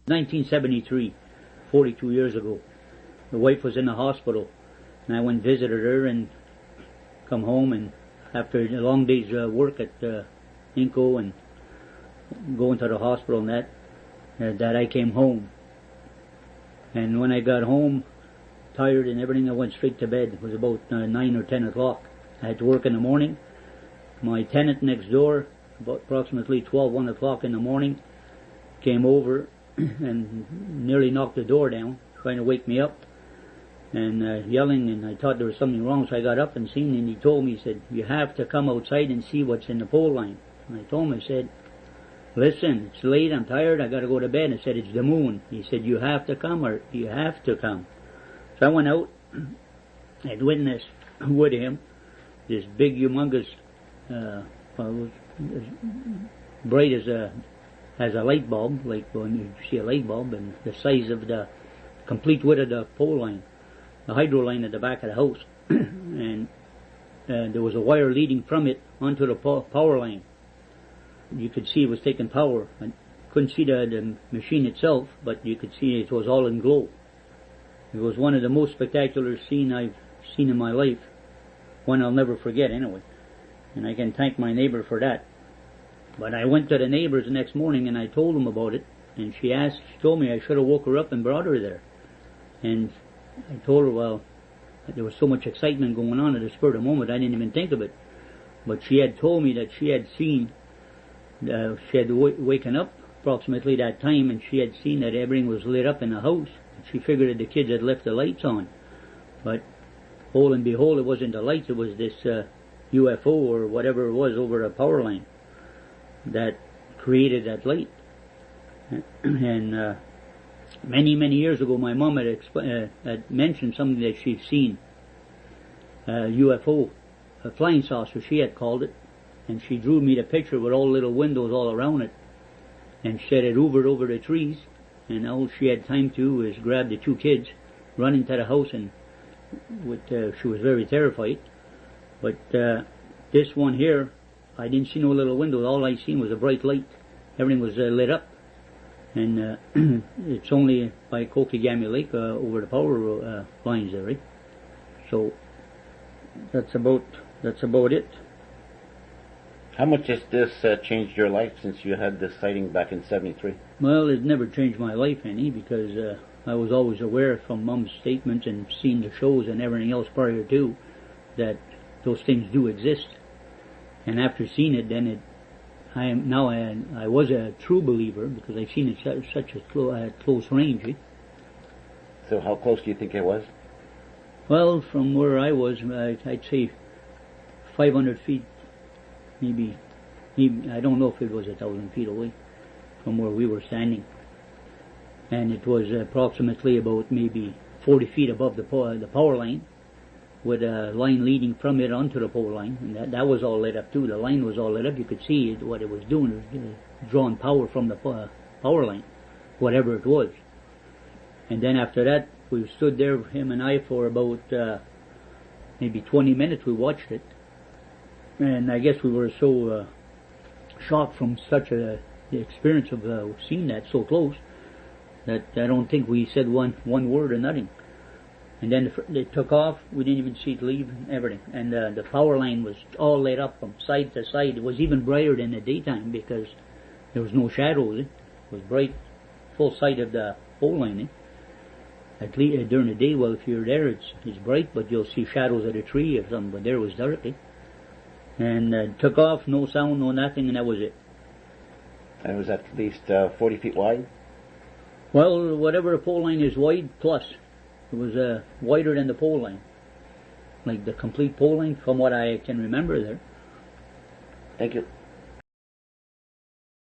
1973, 42 years ago. The wife was in the hospital, and I went and visited her and come home, and after a long day's work at Inco and going to the hospital and that I came home. And when I got home, tired and everything, I went straight to bed. It was about 9 or 10 o'clock. I had to work in the morning. My tenant next door, about approximately 12, 1 o'clock in the morning, came over and nearly knocked the door down, trying to wake me up, and yelling, and I thought there was something wrong, so I got up and seen, and he told me, he said, "You have to come outside and see what's in the pole line." And I told him, I said, "Listen, it's late, I'm tired, I gotta go to bed." I said, "It's the moon." He said, "You have to come, or you have to come." So I went out, I'd witnessed with him this big, humongous, bright as a light bulb, like when you see a light bulb, and the size of the complete width of the pole line, the hydro line at the back of the house. And there was a wire leading from it onto the power line. You could see it was taking power. I couldn't see the machine itself, but you could see it was all in glow. It was one of the most spectacular scenes I've seen in my life, one I'll never forget anyway, and I can thank my neighbor for that. But I went to the neighbors the next morning and I told them about it, and she told me I should have woke her up and brought her there. And I told her, well, there was so much excitement going on at the spur of the moment, I didn't even think of it. But she had told me that she had seen, she had waken up approximately that time, and she had seen that everything was lit up in the house. She figured that the kids had left the lights on. But, lo and behold, it wasn't the lights, it was this UFO or whatever it was over a power line that created that light. And many, many years ago, my mom had mentioned something that she'd seen, UFO, a flying saucer, she had called it, and she drew me the picture with all little windows all around it, and she said it hovered over the trees, and all she had time to do is grab the two kids, run into the house, and she was very terrified. But this one here, I didn't see no little windows. All I seen was a bright light. Everything was lit up, and it's only by Kukagami Lake over the power lines there, right? So that's about it. How much has this changed your life since you had this sighting back in '73? Well, it never changed my life any, because I was always aware from Mom's statements and seeing the shows and everything else prior to that those things do exist. And after seeing it, then I was a true believer, because I've seen it at such a close range. So how close do you think it was? Well, from where I was, I'd say 500 feet, maybe, I don't know if it was 1,000 feet away from where we were standing. And it was approximately about maybe 40 feet above the power line, with a line leading from it onto the pole line, and that was all lit up too. The line was all lit up. You could see what it was doing. It was drawing power from the power line, whatever it was. And then after that, we stood there, him and I, for about maybe 20 minutes. We watched it, and I guess we were so shocked from such the experience of seeing that so close, that I don't think we said one word or nothing. And then they took off. We didn't even see it leave and everything. And the power line was all lit up from side to side. It was even brighter than the daytime, because there was no shadows. It was bright, full sight of the pole line. At least during the day, well, if you're there, it's bright, but you'll see shadows of the tree or something. But there it was dark. And took off, no sound, no nothing, and that was it. And it was at least 40 feet wide? Well, whatever the pole line is wide, plus. It was wider than the pole line, like the complete pole line, from what I can remember there. Thank you.